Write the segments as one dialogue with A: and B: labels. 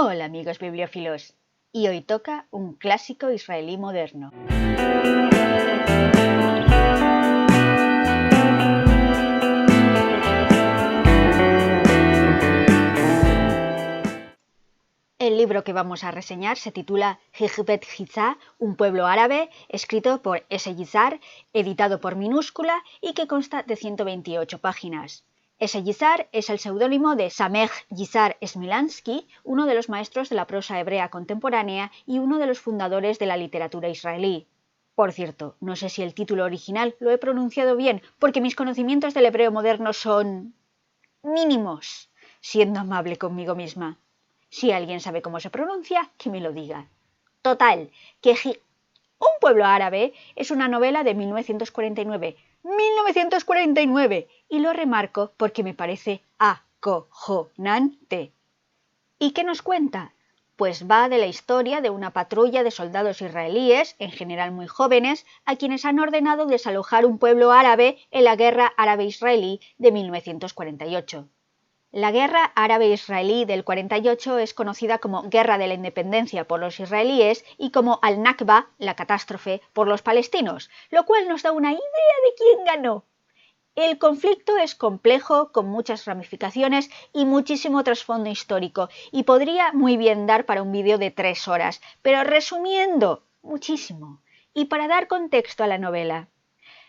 A: Hola amigos bibliófilos, y hoy toca un clásico israelí moderno. El libro que vamos a reseñar se titula Hikmet Giza, un pueblo árabe, escrito por S. Yizar, editado por Minúscula y que consta de 128 páginas. S. Yizar es el seudónimo de Sameh Yizar Smilansky, uno de los maestros de la prosa hebrea contemporánea y uno de los fundadores de la literatura israelí. Por cierto, no sé si el título original lo he pronunciado bien, porque mis conocimientos del hebreo moderno son mínimos, siendo amable conmigo misma. Si alguien sabe cómo se pronuncia, que me lo diga. Total, que un pueblo árabe es una novela de 1949. ¡1949! Y lo remarco porque me parece acojonante. ¿Y qué nos cuenta? Pues va de la historia de una patrulla de soldados israelíes, en general muy jóvenes, a quienes han ordenado desalojar un pueblo árabe en la guerra árabe-israelí de 1948. La guerra árabe-israelí del 48 es conocida como Guerra de la Independencia por los israelíes y como Al-Nakba, la catástrofe, por los palestinos, lo cual nos da una idea de quién ganó. El conflicto es complejo, con muchas ramificaciones y muchísimo trasfondo histórico, y podría muy bien dar para un vídeo de 3 horas, pero resumiendo, muchísimo. Y para dar contexto a la novela.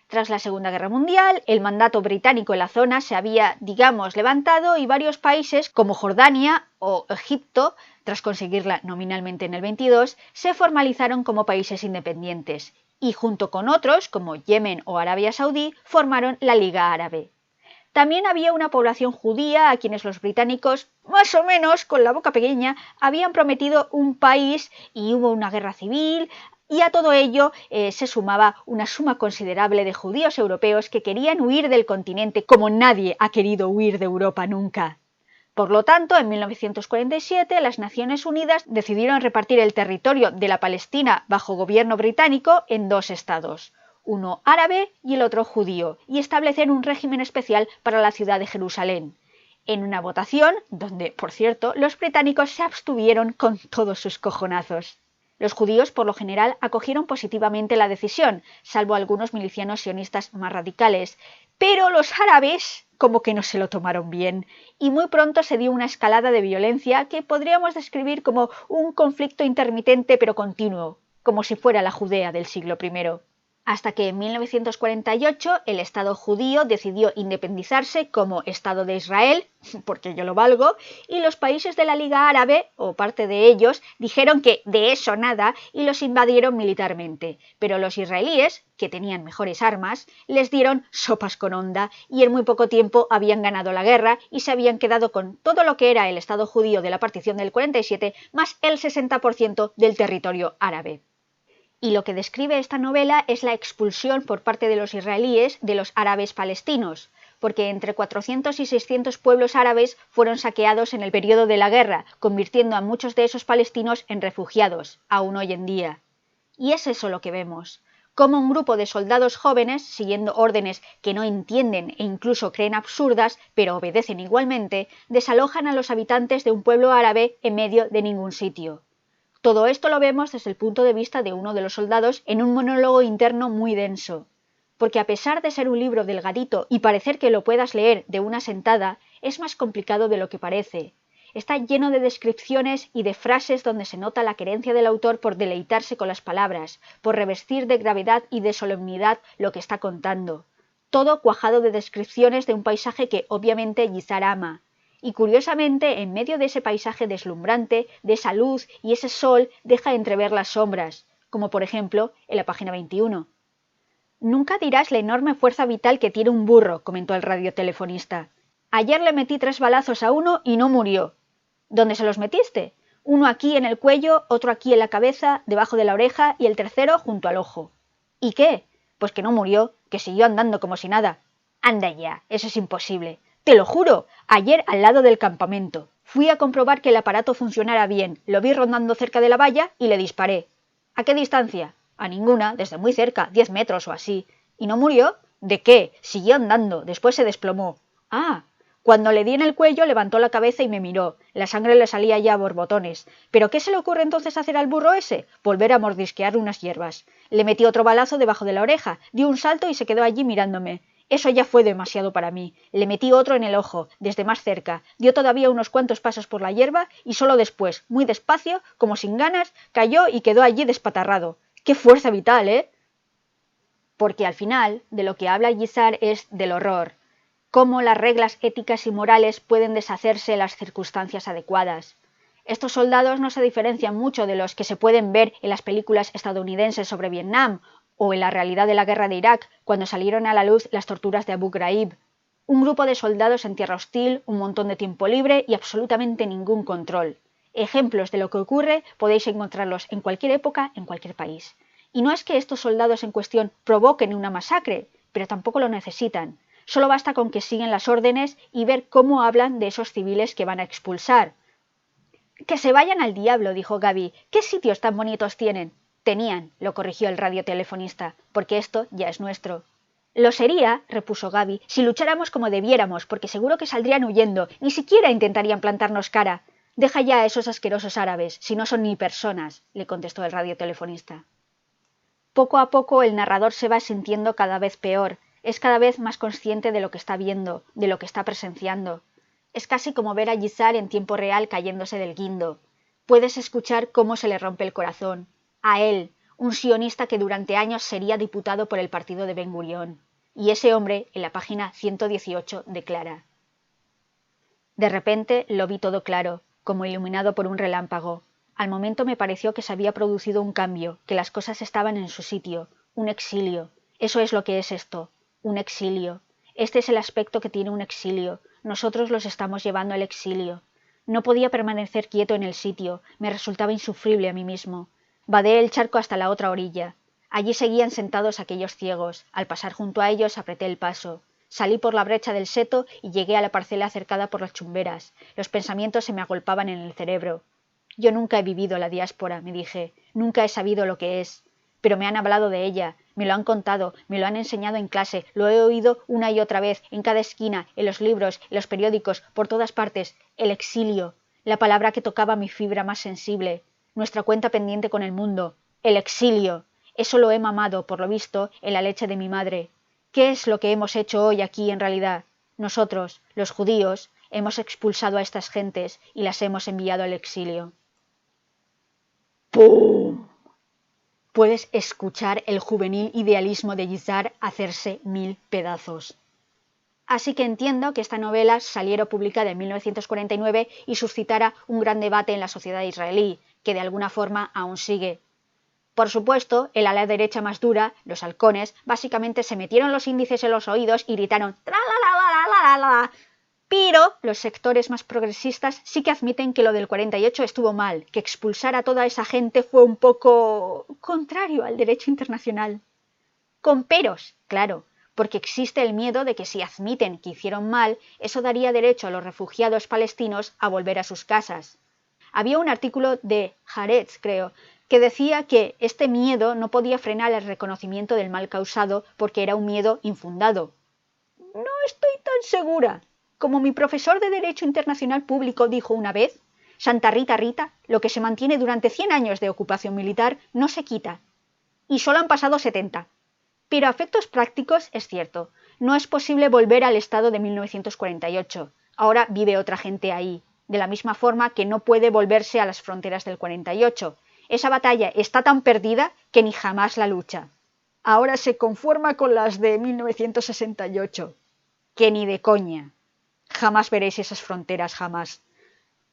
A: Tras la Segunda Guerra Mundial, el mandato británico en la zona se había, levantado y varios países como Jordania o Egipto, tras conseguirla nominalmente en el 22, se formalizaron como países independientes y junto con otros como Yemen o Arabia Saudí formaron la Liga Árabe. También había una población judía a quienes los británicos, más o menos con la boca pequeña, habían prometido un país y hubo una guerra civil. Y a todo ello se sumaba una suma considerable de judíos europeos que querían huir del continente como nadie ha querido huir de Europa nunca. Por lo tanto, en 1947 las Naciones Unidas decidieron repartir el territorio de la Palestina bajo gobierno británico en 2 estados, uno árabe y el otro judío, y establecer un régimen especial para la ciudad de Jerusalén. En una votación, donde, por cierto, los británicos se abstuvieron con todos sus cojonazos. Los judíos, por lo general, acogieron positivamente la decisión, salvo algunos milicianos sionistas más radicales, pero los árabes como que no se lo tomaron bien, y muy pronto se dio una escalada de violencia que podríamos describir como un conflicto intermitente pero continuo, como si fuera la Judea del siglo I. Hasta que en 1948 el Estado judío decidió independizarse como Estado de Israel, porque yo lo valgo, y los países de la Liga Árabe, o parte de ellos, dijeron que de eso nada y los invadieron militarmente. Pero los israelíes, que tenían mejores armas, les dieron sopas con onda y en muy poco tiempo habían ganado la guerra y se habían quedado con todo lo que era el Estado judío de la partición del 47 más el 60% del territorio árabe. Y lo que describe esta novela es la expulsión por parte de los israelíes de los árabes palestinos, porque entre 400 y 600 pueblos árabes fueron saqueados en el periodo de la guerra, convirtiendo a muchos de esos palestinos en refugiados, aún hoy en día. Y es eso lo que vemos, cómo un grupo de soldados jóvenes, siguiendo órdenes que no entienden e incluso creen absurdas, pero obedecen igualmente, desalojan a los habitantes de un pueblo árabe en medio de ningún sitio. Todo esto lo vemos desde el punto de vista de uno de los soldados en un monólogo interno muy denso, porque a pesar de ser un libro delgadito y parecer que lo puedas leer de una sentada, es más complicado de lo que parece. Está lleno de descripciones y de frases donde se nota la querencia del autor por deleitarse con las palabras, por revestir de gravedad y de solemnidad lo que está contando. Todo cuajado de descripciones de un paisaje que obviamente Yizar ama. Y curiosamente, en medio de ese paisaje deslumbrante, de esa luz y ese sol, deja entrever las sombras, como por ejemplo en la página 21. Nunca dirás la enorme fuerza vital que tiene un burro, comentó el radiotelefonista. Ayer le metí 3 balazos a uno y no murió. ¿Dónde se los metiste? Uno aquí en el cuello, otro aquí en la cabeza, debajo de la oreja y el tercero junto al ojo. ¿Y qué? Pues que no murió, que siguió andando como si nada. Anda ya, eso es imposible. Te lo juro, ayer al lado del campamento. Fui a comprobar que el aparato funcionara bien, lo vi rondando cerca de la valla y le disparé. ¿A qué distancia? A ninguna, desde muy cerca, 10 metros o así. ¿Y no murió? ¿De qué? Siguió andando, después se desplomó. Ah, Cuando le di en el cuello, levantó la cabeza y me miró. La sangre le salía ya a borbotones. ¿Pero qué se le ocurre entonces hacer al burro ese? Volver a mordisquear unas hierbas. Le metí otro balazo debajo de la oreja, dio un salto y se quedó allí mirándome. Eso ya fue demasiado para mí. Le metí otro en el ojo, desde más cerca. Dio todavía unos cuantos pasos por la hierba y solo después, muy despacio, como sin ganas, cayó y quedó allí despatarrado. ¡Qué fuerza vital, eh! Porque al final, de lo que habla Guisard es del horror. Cómo las reglas éticas y morales pueden deshacerse en las circunstancias adecuadas. Estos soldados no se diferencian mucho de los que se pueden ver en las películas estadounidenses sobre Vietnam o en la realidad de la guerra de Irak, cuando salieron a la luz las torturas de Abu Ghraib. Un grupo de soldados en tierra hostil, un montón de tiempo libre y absolutamente ningún control. Ejemplos de lo que ocurre podéis encontrarlos en cualquier época, en cualquier país. Y no es que estos soldados en cuestión provoquen una masacre, pero tampoco lo necesitan. Solo basta con que siguen las órdenes y ver cómo hablan de esos civiles que van a expulsar. «Que se vayan al diablo», dijo Gaby. «¿Qué sitios tan bonitos tienen?» «Tenían», lo corrigió el radiotelefonista, «porque esto ya es nuestro». «Lo sería», repuso Gaby, «si lucháramos como debiéramos, porque seguro que saldrían huyendo, ni siquiera intentarían plantarnos cara». «Deja ya a esos asquerosos árabes, si no son ni personas», le contestó el radiotelefonista. Poco a poco el narrador se va sintiendo cada vez peor. Es cada vez más consciente de lo que está viendo, de lo que está presenciando. Es casi como ver a Guisard en tiempo real cayéndose del guindo. Puedes escuchar cómo se le rompe el corazón. A él, un sionista que durante años sería diputado por el partido de Ben Gurión. Y ese hombre, en la página 118, declara: «De repente lo vi todo claro, como iluminado por un relámpago. Al momento me pareció que se había producido un cambio, que las cosas estaban en su sitio, un exilio. Eso es lo que es esto. Un exilio. Este es el aspecto que tiene un exilio. Nosotros los estamos llevando al exilio. No podía permanecer quieto en el sitio, me resultaba insufrible a mí mismo. Vadeé el charco hasta la otra orilla. Allí seguían sentados aquellos ciegos. Al pasar junto a ellos apreté el paso. Salí por la brecha del seto y llegué a la parcela cercada por las chumberas. Los pensamientos se me agolpaban en el cerebro. Yo nunca he vivido la diáspora, me dije. Nunca he sabido lo que es. Pero me han hablado de ella, me lo han contado, me lo han enseñado en clase, lo he oído una y otra vez, en cada esquina, en los libros, en los periódicos, por todas partes. El exilio, la palabra que tocaba mi fibra más sensible. Nuestra cuenta pendiente con el mundo. El exilio. Eso lo he mamado, por lo visto, en la leche de mi madre. ¿Qué es lo que hemos hecho hoy aquí en realidad? Nosotros, los judíos, hemos expulsado a estas gentes y las hemos enviado al exilio». ¡Pum! Puedes escuchar el juvenil idealismo de Guisard hacerse 1000 pedazos. Así que entiendo que esta novela saliera publicada en 1949 y suscitara un gran debate en la sociedad israelí, que de alguna forma aún sigue. Por supuesto, el ala derecha más dura, los halcones, básicamente se metieron los índices en los oídos y gritaron «tra la la la la la la». Pero los sectores más progresistas sí que admiten que lo del 48 estuvo mal, que expulsar a toda esa gente fue un poco contrario al derecho internacional. Con peros, claro, porque existe el miedo de que si admiten que hicieron mal, eso daría derecho a los refugiados palestinos a volver a sus casas. Había un artículo de Haaretz, creo, que decía que este miedo no podía frenar el reconocimiento del mal causado porque era un miedo infundado. No estoy tan segura. Como mi profesor de Derecho Internacional Público dijo una vez, Santa Rita Rita, lo que se mantiene durante 100 años de ocupación militar no se quita. Y solo han pasado 70. Pero a efectos prácticos es cierto, no es posible volver al estado de 1948. Ahora vive otra gente ahí, de la misma forma que no puede volverse a las fronteras del 48. Esa batalla está tan perdida que ni jamás la lucha. Ahora se conforma con las de 1968. Que ni de coña. Jamás veréis esas fronteras, jamás.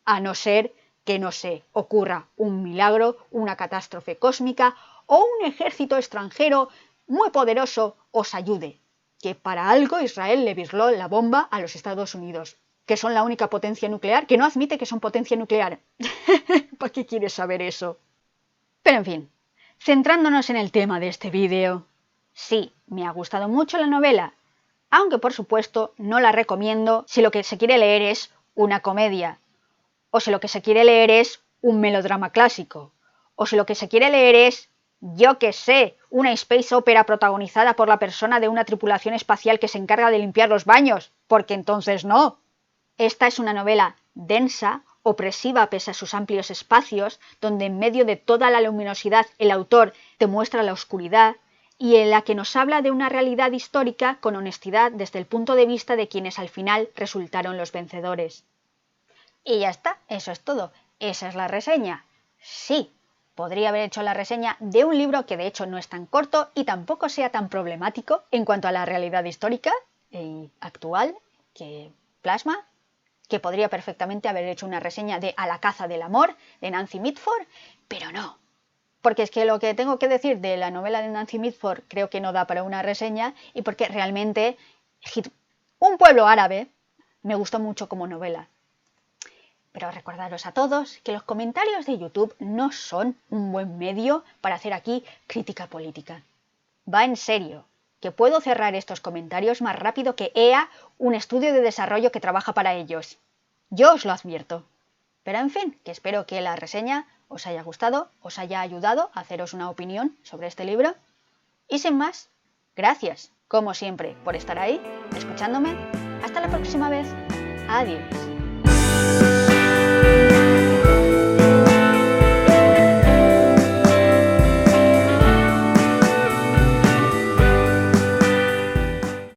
A: A no ser que, no sé, ocurra un milagro, una catástrofe cósmica o un ejército extranjero muy poderoso os ayude. Que para algo Israel le virló la bomba a los Estados Unidos, que son la única potencia nuclear, que no admite que son potencia nuclear. ¿Para qué quieres saber eso? Pero en fin, centrándonos en el tema de este vídeo. Sí, me ha gustado mucho la novela, aunque por supuesto no la recomiendo si lo que se quiere leer es una comedia, o si lo que se quiere leer es un melodrama clásico, o si lo que se quiere leer es, yo qué sé, una space opera protagonizada por la persona de una tripulación espacial que se encarga de limpiar los baños, porque entonces no. Esta es una novela densa, opresiva pese a sus amplios espacios, donde en medio de toda la luminosidad el autor te muestra la oscuridad, y en la que nos habla de una realidad histórica con honestidad desde el punto de vista de quienes al final resultaron los vencedores. Y ya está, eso es todo. Esa es la reseña. Sí, podría haber hecho la reseña de un libro que de hecho no es tan corto y tampoco sea tan problemático en cuanto a la realidad histórica y actual que plasma, que podría perfectamente haber hecho una reseña de A la caza del amor, de Nancy Mitford, pero no. Porque es que lo que tengo que decir de la novela de Nancy Mitford creo que no da para una reseña y porque realmente Un pueblo árabe me gustó mucho como novela. Pero recordaros a todos que los comentarios de YouTube no son un buen medio para hacer aquí crítica política. Va en serio, que puedo cerrar estos comentarios más rápido que EA, un estudio de desarrollo que trabaja para ellos. Yo os lo advierto. Pero en fin, que espero que la reseña os haya gustado, os haya ayudado a haceros una opinión sobre este libro. Y sin más, gracias, como siempre, por estar ahí, escuchándome. Hasta la próxima vez. Adiós.